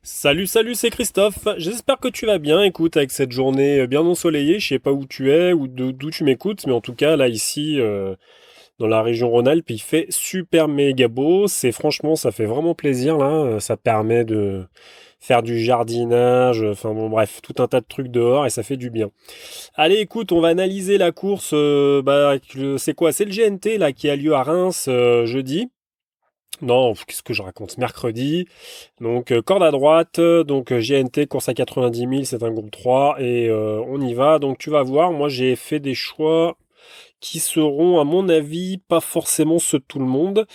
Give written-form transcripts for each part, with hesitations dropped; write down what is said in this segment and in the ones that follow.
Salut, salut, c'est Christophe. J'espère que tu vas bien. Écoute, avec cette journée bien ensoleillée, je sais pas où tu es ou d'où tu m'écoutes, mais en tout cas, là, ici, dans la région Rhône-Alpes, il fait super méga beau. Franchement, ça fait vraiment plaisir, là. Ça permet de faire du jardinage, enfin bon, bref, tout un tas de trucs dehors et ça fait du bien. Allez, écoute, on va analyser la course. C'est quoi? C'est le GNT, là, qui a lieu à Reims, jeudi. Non, qu'est-ce que je raconte? Mercredi. Donc corde à droite, GNT, course à 90 000, c'est un groupe 3 et on y va. Donc tu vas voir, moi j'ai fait des choix qui seront à mon avis pas forcément ceux de tout le monde.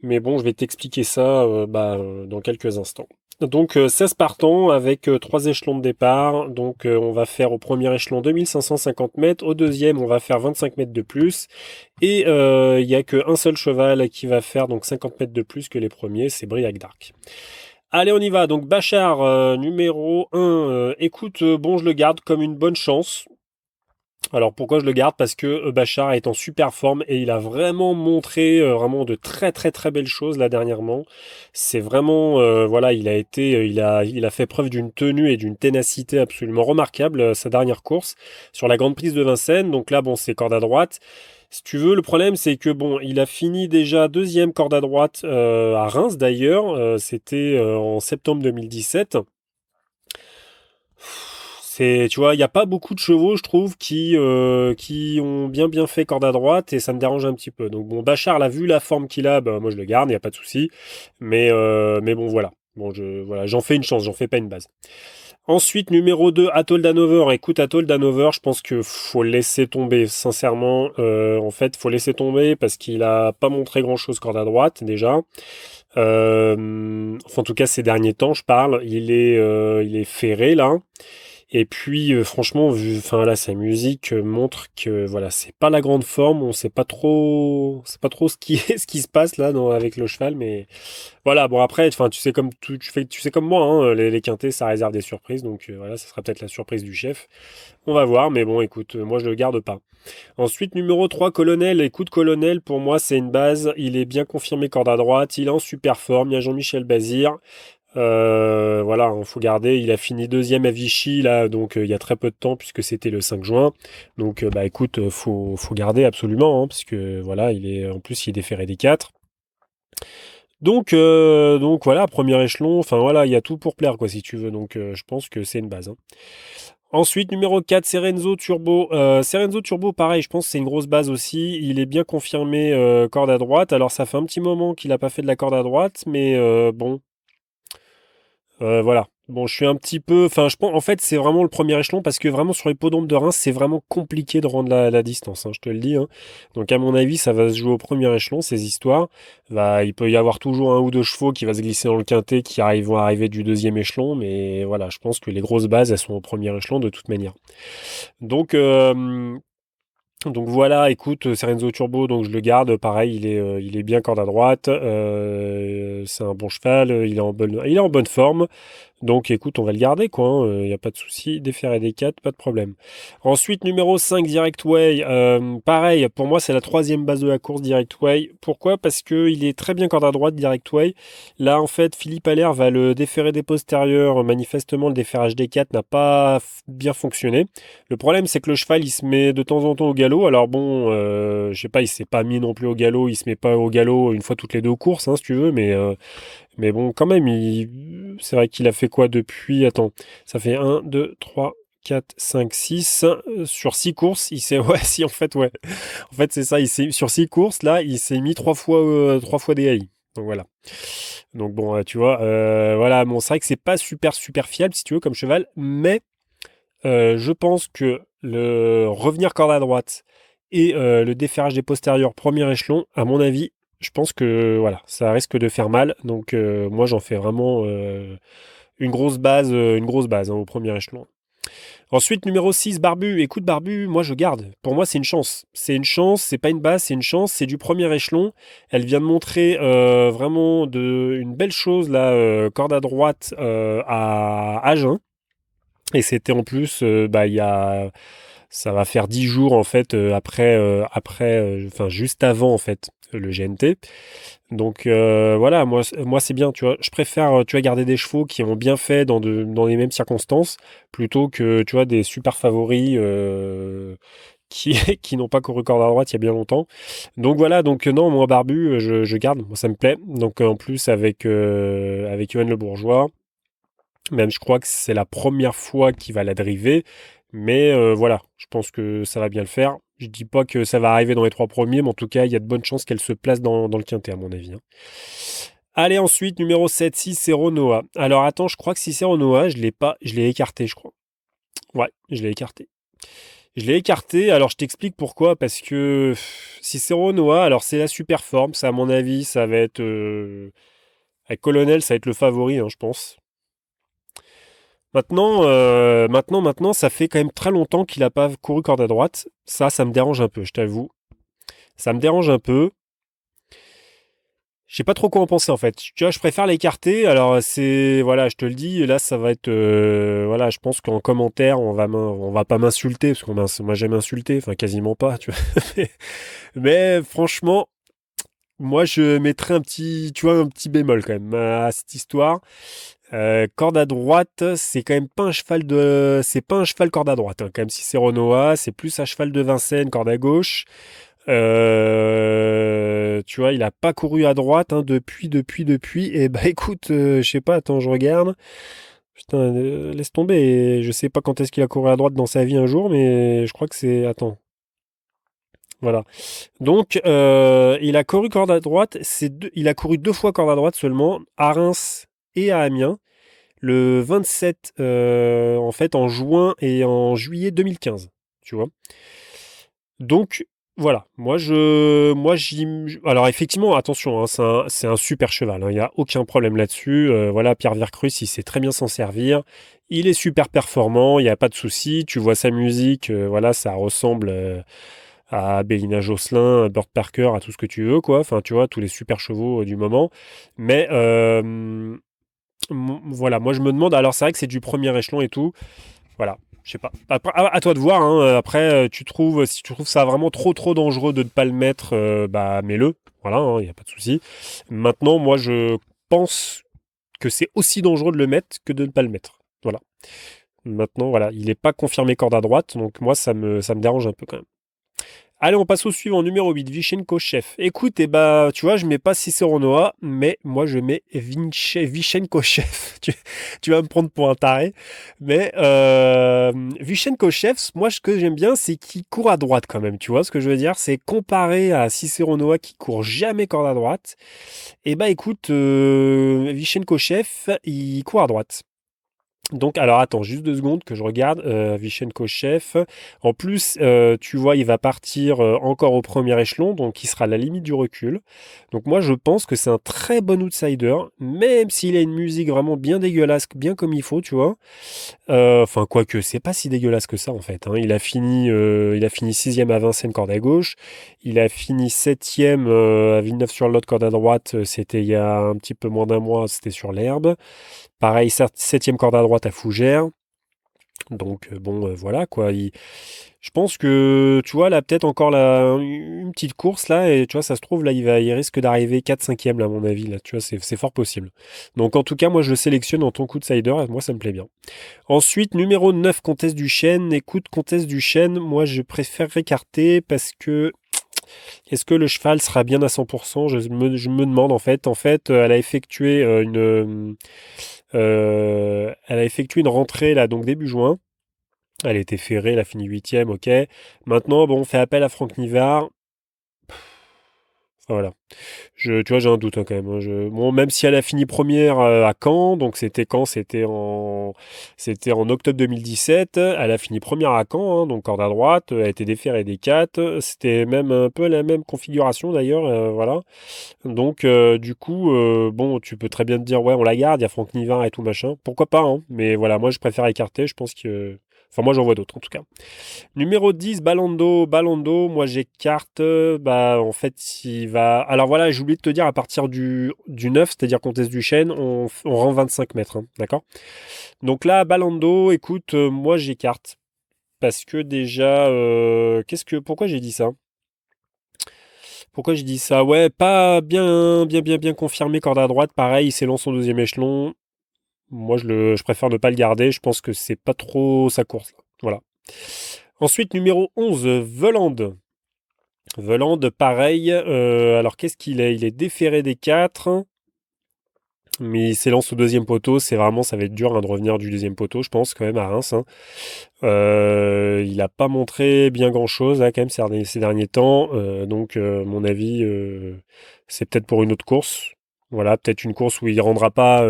Mais bon, je vais t'expliquer ça dans quelques instants. Donc 16 partants avec 3 échelons de départ. Donc on va faire au premier échelon 2550 mètres, au deuxième on va faire 25 mètres de plus. Et il n'y a qu'un seul cheval qui va faire donc 50 mètres de plus que les premiers, c'est Briac d'Arc. Allez, on y va. Donc Bachar, numéro 1. Écoute, bon, je le garde comme une bonne chance. Alors pourquoi je le garde? Parce que Bachar est en super forme et il a vraiment montré vraiment de très très très belles choses là dernièrement. C'est vraiment voilà, il a fait preuve d'une tenue et d'une ténacité absolument remarquable sa dernière course sur la Grande Prise de Vincennes. Donc là bon, c'est corde à droite. Si tu veux, le problème c'est que bon, il a fini déjà deuxième corde à droite à Reims d'ailleurs. C'était en septembre 2017. Tu vois, il n'y a pas beaucoup de chevaux, je trouve, qui ont bien fait corde à droite et ça me dérange un petit peu. Donc bon, Bachar, l'a vu la forme qu'il a, bah, moi je le garde, il n'y a pas de souci. Mais bon, voilà. Bon, voilà, j'en fais une chance, j'en fais pas une base. Ensuite, numéro 2, Atoll d'Hanover. Écoute, Atoll d'Hanover, je pense que faut le laisser tomber, sincèrement. En fait, faut laisser tomber parce qu'il a pas montré grand-chose corde à droite, déjà. Enfin, en tout cas, ces derniers temps, je parle. Il est ferré, là. Et puis franchement, enfin là, sa musique montre que voilà, c'est pas la grande forme. On sait pas trop ce qui ce qui se passe là avec le cheval, mais voilà. Bon après, enfin tu sais comme moi, hein, les quintés, ça réserve des surprises. Donc voilà, ça sera peut-être la surprise du chef. On va voir, mais bon, écoute, moi je le garde pas. Ensuite, numéro 3, Colonel. Écoute, Colonel, pour moi, c'est une base. Il est bien confirmé corde à droite. Il est en super forme. Il y a Jean-Michel Bazir. Voilà, il faut garder. Il a fini deuxième à Vichy là, donc il y a très peu de temps puisque c'était le 5 juin. Donc bah écoute, faut garder absolument, hein, parce que voilà, en plus il est déféré des 4. Donc voilà, premier échelon. Enfin voilà, il y a tout pour plaire quoi si tu veux. Donc je pense que c'est une base, hein. Ensuite, numéro 4, Serenzo Turbo. Serenzo Turbo, pareil, je pense que c'est une grosse base aussi. Il est bien confirmé corde à droite. Alors ça fait un petit moment qu'il a pas fait de la corde à droite, mais bon, voilà. Bon, je suis un petit peu. Enfin, je pense. En fait, c'est vraiment le premier échelon parce que vraiment sur l'hippodrome de Reims, c'est vraiment compliqué de rendre la distance, hein, je te le dis, hein. Donc, à mon avis, ça va se jouer au premier échelon ces histoires. Il peut y avoir toujours un ou deux chevaux qui va se glisser dans le quintet vont arriver du deuxième échelon, mais voilà, je pense que les grosses bases, elles sont au premier échelon de toute manière. Donc, donc voilà, écoute, Serenzo Turbo, donc je le garde. Pareil, il est bien corde à droite. C'est un bon cheval. Il est en bonne forme. Donc écoute, on va le garder, quoi. Il n'y a pas de souci. Déféré des 4, pas de problème. Ensuite, numéro 5, Direct Way. Pareil, pour moi, c'est la troisième base de la course, Direct Way. Pourquoi? Parce que il est très bien corde à droite, Direct Way. Là, en fait, Philippe Allaire va le déférer des postérieurs. Manifestement, le déferrage des 4 n'a pas bien fonctionné. Le problème, c'est que le cheval, il se met de temps en temps au galop. Alors bon, je sais pas, il s'est pas mis non plus au galop. Il se met pas au galop une fois toutes les deux courses, hein, si tu veux. Mais bon, quand même, c'est vrai qu'il a fait quoi depuis? Attends, ça fait un, 2, 3, 4, 5, 6. Sur 6 courses, il s'est. Ouais, si, en fait, ouais. En fait, c'est ça. Sur 6 courses, là, il s'est mis 3 fois des AI. Donc voilà. Donc bon, tu vois, voilà. Bon, c'est vrai que c'est pas super fiable, si tu veux, comme cheval. Mais je pense que le revenir corde à droite et le déferrage des postérieurs premier échelon, à mon avis, je pense que voilà, ça risque de faire mal. Donc moi j'en fais vraiment une grosse base, hein, au premier échelon. Ensuite, numéro 6, Barbu. Écoute, Barbu, moi je garde. Pour moi, c'est une chance. C'est une chance, c'est pas une base, c'est une chance, c'est du premier échelon. Elle vient de montrer vraiment une belle chose, là, corde à droite à Agen. Et c'était en plus, ça va faire 10 jours en fait, enfin juste avant en fait, le GNT. Donc voilà, moi c'est bien, tu vois. Je préfère, tu vois, garder des chevaux qui ont bien fait dans les mêmes circonstances, plutôt que, tu vois, des super favoris qui, qui n'ont pas couru corde à droite il y a bien longtemps. Donc voilà, donc non, moi Barbu, je garde, moi ça me plaît. Donc en plus avec Yoann Le Bourgeois, même je crois que c'est la première fois qu'il va la driver, mais voilà, je pense que ça va bien le faire. Je dis pas que ça va arriver dans les trois premiers, mais en tout cas, il y a de bonnes chances qu'elle se place dans le quintet, à mon avis, hein. Allez, ensuite, numéro 7, Cicero Noah. Alors attends, je crois que Cicero Noah, je l'ai écarté, je crois. Ouais, je l'ai écarté. Je l'ai écarté, alors je t'explique pourquoi, parce que Cicero Noah, alors c'est la super forme, ça à mon avis, ça va être... avec Colonel, ça va être le favori, hein, je pense. Maintenant, ça fait quand même très longtemps qu'il n'a pas couru corde à droite. Ça me dérange un peu, je t'avoue. Ça me dérange un peu. Je sais pas trop quoi en penser en fait. Tu vois, je préfère l'écarter. Alors c'est, voilà, je te le dis. Là, ça va être, voilà, je pense qu'en commentaire, on va pas m'insulter parce qu'on m'a jamais insulté, enfin quasiment pas, tu vois. Mais franchement, moi, je mettrais un petit, tu vois, un petit bémol quand même à cette histoire. Corde à droite, c'est quand même pas un cheval c'est pas un cheval corde à droite, hein. Quand même, si c'est Renoir, c'est plus un cheval de Vincennes, corde à gauche. Tu vois, il a pas couru à droite, hein, depuis. Et bah écoute, je sais pas, attends, je regarde. Putain, laisse tomber. Je sais pas quand est-ce qu'il a couru à droite dans sa vie un jour, mais je crois que c'est. Attends, voilà. Donc, il a couru corde à droite. Il a couru deux fois corde à droite seulement, à Reims et à Amiens. Le 27, en fait, en juin et en juillet 2015, tu vois. Donc, voilà. Alors, effectivement, attention, hein, c'est un super cheval, hein, il n'y a aucun problème là-dessus. Voilà, Pierre Vercruysse, il sait très bien s'en servir. Il est super performant, il n'y a pas de souci. Tu vois sa musique, voilà, ça ressemble à Bélina Josselin, à Burt Parker, à tout ce que tu veux, quoi. Enfin, tu vois, tous les super chevaux du moment. Mais voilà, moi je me demande, alors c'est vrai que c'est du premier échelon et tout, voilà, je sais pas. Après, à toi de voir, hein. Après, si tu trouves ça vraiment trop dangereux de ne pas le mettre, bah mets-le, voilà, il n'y a pas de souci. Maintenant, moi je pense que c'est aussi dangereux de le mettre que de ne pas le mettre, voilà. Maintenant, voilà, il n'est pas confirmé corde à droite, donc moi ça me dérange un peu quand même. Allez, on passe au suivant, numéro 8, Vichenko Chef. Écoute, eh bah, tu vois, je mets pas Cicero Noah, mais moi je mets Vichenko Chef. Tu vas me prendre pour un taré. Mais Vichenko Chef, moi ce que j'aime bien, c'est qu'il court à droite quand même. Tu vois ce que je veux dire? C'est comparé à Cicero Noah qui court jamais corde à droite. Et bah écoute, Vichenko Chef, il court à droite. Donc, alors attends, juste 2 secondes que je regarde. Vichenko chef. En plus, tu vois, il va partir encore au premier échelon, donc il sera à la limite du recul. Donc moi, je pense que c'est un très bon outsider, même s'il a une musique vraiment bien dégueulasse, bien comme il faut, tu vois. Enfin, quoique, c'est pas si dégueulasse que ça en fait, hein. Il a fini sixième à Vincennes, corde à gauche. Il a fini septième à Villeneuve-sur-Lot, corde à droite. C'était il y a un petit peu moins d'un mois, c'était sur l'herbe. Pareil, septième corde à droite à Fougères. Donc bon, voilà quoi. Je pense que tu vois là peut-être encore une petite course là et tu vois ça se trouve là il risque d'arriver 4-5e là à mon avis là. Tu vois c'est fort possible. Donc en tout cas moi je le sélectionne en ton coup de cider et moi ça me plaît bien. Ensuite numéro 9 Comtesse du Chêne. Écoute Comtesse du Chêne, moi je préfère écarter parce que est-ce que le cheval sera bien à 100%? Je me demande en fait. En fait, elle a effectué une rentrée là, donc début juin. Elle a été ferrée, elle a fini huitième, ok. Maintenant, bon, on fait appel à Franck Nivard. Enfin, voilà. Tu vois, j'ai un doute hein, quand même, hein. Bon, même si elle a fini première à Caen, donc c'était quand? C'était en octobre 2017. Elle a fini première à Caen, hein, donc corde à droite. Elle a été déférée des 4. C'était même un peu la même configuration d'ailleurs, voilà. Donc, du coup, bon, tu peux très bien te dire, ouais, on la garde, il y a Franck Nivard et tout machin. Pourquoi pas, hein. Mais voilà, moi je préfère écarter, je pense que. Enfin, moi j'en vois d'autres en tout cas. Numéro 10, Balando. Balando, moi j'écarte. Bah, en fait, il va. Alors voilà, j'ai oublié de te dire, à partir du 9, c'est-à-dire Comtesse du Chêne, on rend 25 mètres, hein, d'accord? Donc là, Balando, écoute, moi j'écarte. Parce que déjà, pourquoi j'ai dit ça? Pourquoi je dis ça? Ouais, pas bien confirmé, corde à droite. Pareil, il s'élance au deuxième échelon. Moi, je préfère ne pas le garder. Je pense que c'est pas trop sa course, là. Voilà. Ensuite, numéro 11, Voland. Voland, pareil. Alors, qu'est-ce qu'il est? Il est déféré des 4. Mais il s'élance au deuxième poteau. Ça va être dur, hein, de revenir du deuxième poteau, je pense, quand même, à Reims, hein. Il n'a pas montré bien grand-chose, là, quand même, ces derniers temps. Donc, mon avis, c'est peut-être pour une autre course. Voilà, peut-être une course où il va pas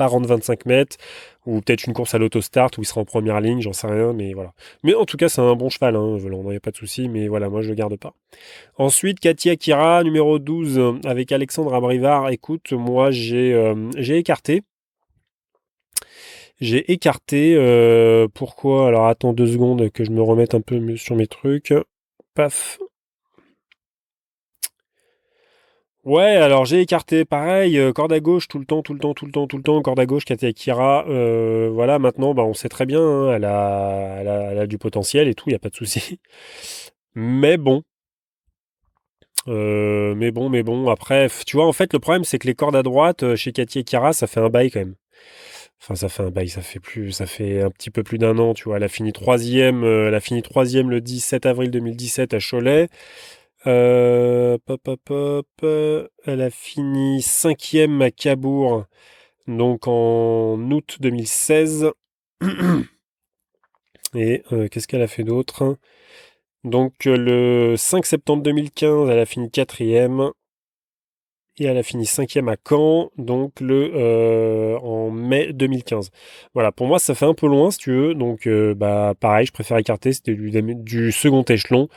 rendre 25 mètres, ou peut-être une course à l'autostart où il sera en première ligne, j'en sais rien, mais voilà. Mais en tout cas, c'est un bon cheval, hein, Volant, il n'y a pas de souci, mais voilà, moi je le garde pas. Ensuite, Cathy Akira, numéro 12, avec Alexandre Abrivard. Écoute, moi j'ai écarté. J'ai écarté. Pourquoi? Alors attends 2 secondes que je me remette un peu sur mes trucs. Paf. Ouais, alors j'ai écarté, pareil, corde à gauche tout le temps, corde à gauche, Katia Akira. Voilà, maintenant, bah, on sait très bien, hein, elle a du potentiel et tout, il n'y a pas de souci. Mais bon, mais bon, après, tu vois, en fait, le problème, c'est que les cordes à droite, chez Katia Akira, ça fait un bail quand même. Enfin, ça fait un bail, ça fait un petit peu plus d'un an, tu vois. Elle a fini troisième le 17 avril 2017 à Cholet. Elle a fini cinquième à Cabourg, donc en août 2016. Et qu'est-ce qu'elle a fait d'autre? Donc le 5 septembre 2015, elle a fini quatrième. Et elle a fini cinquième à Caen, donc en mai 2015. Voilà, pour moi ça fait un peu loin si tu veux, donc bah pareil, je préfère écarter, c'était du second échelon,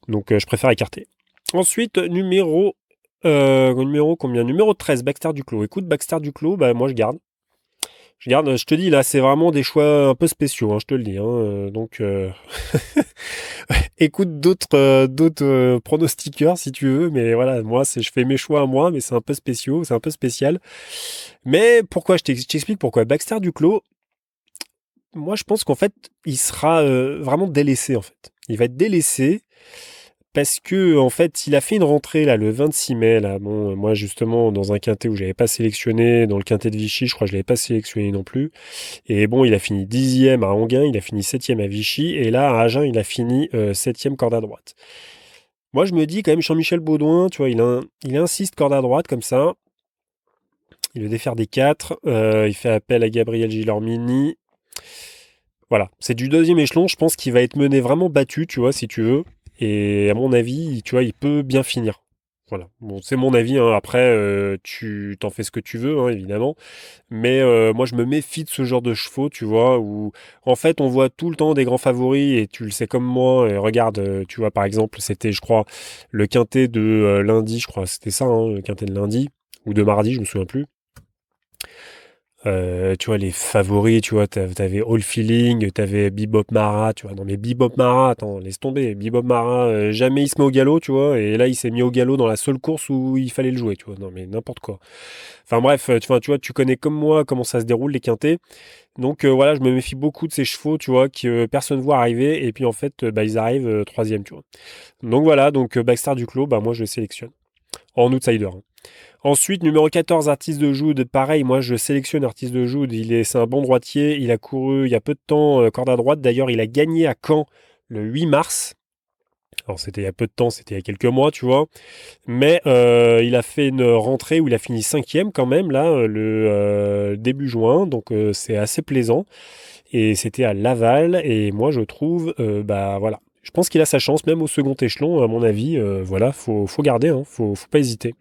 donc je préfère écarter. Ensuite, numéro combien? Numéro 13, Baxter Duclos. Écoute, Baxter Duclos, bah moi je garde. Je te dis là, c'est vraiment des choix un peu spéciaux, hein, je te le dis, hein, donc écoute d'autres pronostiqueurs si tu veux, mais voilà, moi je fais mes choix à moi, mais c'est un peu spéciaux, c'est un peu spécial. Mais pourquoi je t'explique pourquoi Baxter Duclos, moi je pense qu'en fait il sera vraiment délaissé en fait. Il va être délaissé parce que en fait il a fait une rentrée là le 26 mai là. Bon, moi justement dans un quintet où j'avais pas sélectionné, dans le quintet de Vichy, je crois que je l'avais pas sélectionné non plus. Et bon, il a fini 10e à Anguin, il a fini 7e à Vichy, et là à Agen il a fini 7e corde à droite. Moi, je me dis quand même, Jean-Michel Baudouin, tu vois, il insiste corde à droite comme ça. Il veut défaire des 4. Il fait appel à Gabriel Gilormini. Voilà, c'est du deuxième échelon. Je pense qu'il va être mené vraiment battu, tu vois, si tu veux. Et à mon avis, tu vois, il peut bien finir. Voilà. Bon, c'est mon avis, hein. Après, tu t'en fais ce que tu veux, hein, évidemment. Mais moi, je me méfie de ce genre de chevaux, tu vois, où en fait, on voit tout le temps des grands favoris et tu le sais comme moi. Et regarde, tu vois, par exemple, c'était, je crois, le quintet de lundi, je crois, c'était ça, hein, le quintet de lundi ou de mardi, je me souviens plus. Tu vois, les favoris, tu vois, t'avais All Feeling, t'avais Bebop Mara, tu vois. Non, mais Bebop Mara, attends, laisse tomber. Bebop Mara, jamais il se met au galop, tu vois. Et là, il s'est mis au galop dans la seule course où il fallait le jouer, tu vois. Non, mais n'importe quoi. Enfin bref, tu vois, tu connais comme moi comment ça se déroule les quintés. Donc voilà, je me méfie beaucoup de ces chevaux, tu vois, que personne voit arriver. Et puis en fait, bah, ils arrivent troisième, tu vois. Donc voilà, donc Baxter Duclos, bah moi je le sélectionne. En outsider, hein. Ensuite, numéro 14, Artiste de Joude. Pareil, moi je sélectionne Artiste de Joude. C'est un bon droitier. Il a couru il y a peu de temps, corde à droite. D'ailleurs, il a gagné à Caen le 8 mars. Alors c'était il y a peu de temps, c'était il y a quelques mois, tu vois. Mais il a fait une rentrée où il a fini cinquième quand même, là, le début juin. Donc c'est assez plaisant. Et c'était à Laval. Et moi je trouve, bah voilà. Je pense qu'il a sa chance, même au second échelon, à mon avis. Voilà, faut garder, hein, faut pas hésiter.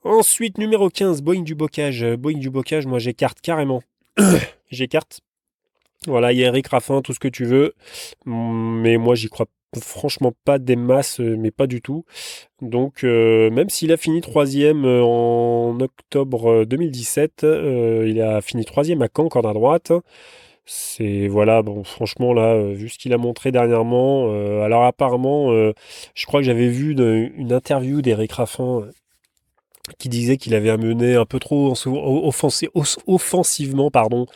Ensuite, numéro 15, Boeing du Bocage. Boeing du Bocage, moi j'écarte carrément. J'écarte. Voilà, il y a Eric Raffin, tout ce que tu veux. Mais moi j'y crois franchement pas des masses, mais pas du tout. Donc même s'il a fini troisième en octobre 2017, il a fini troisième à Caen, corde à droite. C'est voilà, bon franchement là, vu ce qu'il a montré dernièrement, alors apparemment, je crois que j'avais vu une interview d'Eric Raffin qui disait qu'il avait amené un peu trop offensivement, pardon,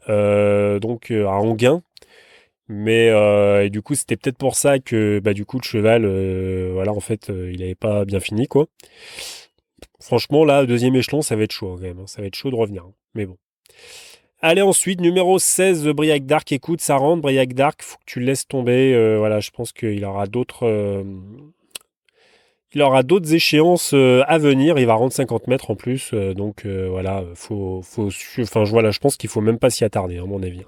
donc à Anguin. Mais et du coup, c'était peut-être pour ça que bah du coup le cheval, voilà, en fait, il avait pas bien fini quoi. Franchement, là, deuxième échelon, ça va être chaud quand même, hein. Ça va être chaud de revenir, hein. Mais bon. Allez, ensuite, numéro 16, Briac d'Arc. Écoute, ça rentre, Briac d'Arc, faut que tu le laisses tomber. Voilà, je pense qu'il aura d'autres échéances à venir. Il va rendre 50 mètres en plus. Donc voilà, voilà, je pense qu'il faut même pas s'y attarder, à mon avis.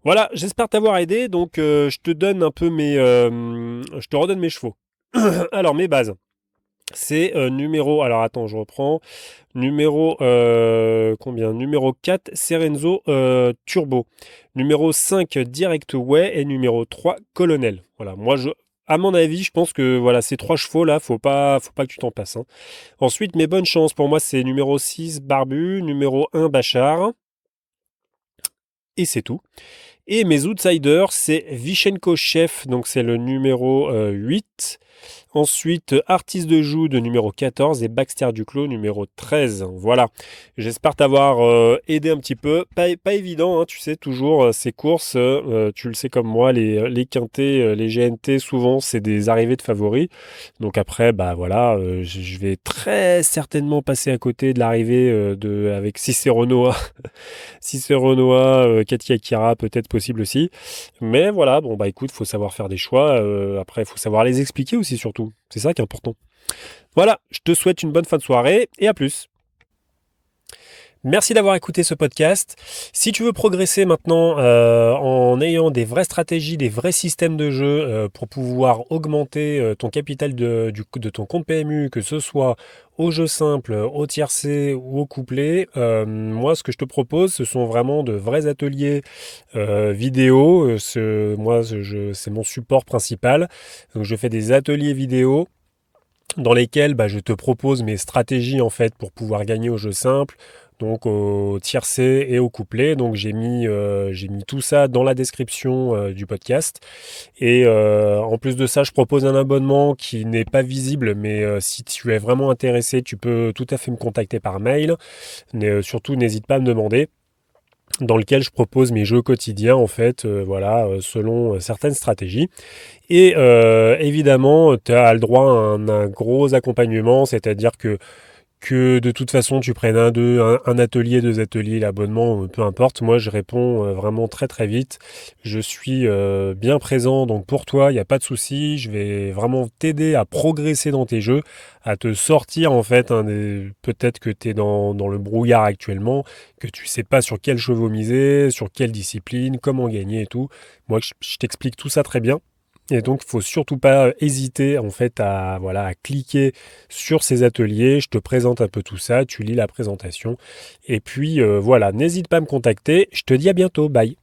Voilà, j'espère t'avoir aidé. Donc je te donne un peu je te redonne mes chevaux. Alors, mes bases. C'est numéro. Alors attends, je reprends. Numéro combien? Numéro 4, Serenzo Turbo. Numéro 5, Direct Way. Et numéro 3, Colonel. Voilà, à mon avis, je pense que voilà, ces trois chevaux là, faut pas que tu t'en passes, hein. Ensuite, mes bonnes chances pour moi, c'est numéro 6, Barbu. Numéro 1, Bachar. Et c'est tout. Et mes outsiders, c'est Vichenko Chef, donc c'est le numéro 8. Ensuite, Artiste de Joue de numéro 14 et Baxter Duclos numéro 13. Voilà. J'espère t'avoir aidé un petit peu. Pas évident, hein, tu sais, toujours ces courses, tu le sais comme moi, les quintés, les GNT, souvent, c'est des arrivées de favoris. Donc après, bah voilà, je vais très certainement passer à côté de l'arrivée avec Cicero Noah, Cicero Noah, Katia Kira, peut-être possible aussi. Mais voilà, bon bah écoute, faut savoir faire des choix. Après, il faut savoir les expliquer aussi surtout. C'est ça qui est important. Voilà, je te souhaite une bonne fin de soirée et à plus. Merci d'avoir écouté ce podcast. Si tu veux progresser maintenant en ayant des vraies stratégies, des vrais systèmes de jeu pour pouvoir augmenter ton capital de ton compte PMU, que ce soit au jeu simple, au tiercé ou au couplet, moi ce que je te propose, ce sont vraiment de vrais ateliers vidéo. C'est mon support principal. Donc je fais des ateliers vidéo dans lesquels je te propose mes stratégies en fait pour pouvoir gagner au jeu simple, donc au tiercé et au couplet. Donc j'ai mis tout ça dans la description du podcast. Et en plus de ça, je propose un abonnement qui n'est pas visible, mais si tu es vraiment intéressé, tu peux tout à fait me contacter par mail. Mais surtout, n'hésite pas à me demander, dans lequel je propose mes jeux quotidiens en fait, voilà, selon certaines stratégies. Et évidemment, tu as le droit à un gros accompagnement, c'est-à-dire que de toute façon tu prennes un atelier, deux ateliers, l'abonnement, peu importe. Moi, je réponds vraiment très très vite. Je suis bien présent, donc pour toi, il n'y a pas de souci. Je vais vraiment t'aider à progresser dans tes jeux, à te sortir en fait. Peut-être que tu es dans le brouillard actuellement, que tu sais pas sur quel chevaux miser, sur quelle discipline, comment gagner et tout. Moi, je t'explique tout ça très bien. Et donc, il faut surtout pas hésiter en fait à cliquer sur ces ateliers. Je te présente un peu tout ça, tu lis la présentation. Et puis voilà, n'hésite pas à me contacter. Je te dis à bientôt. Bye.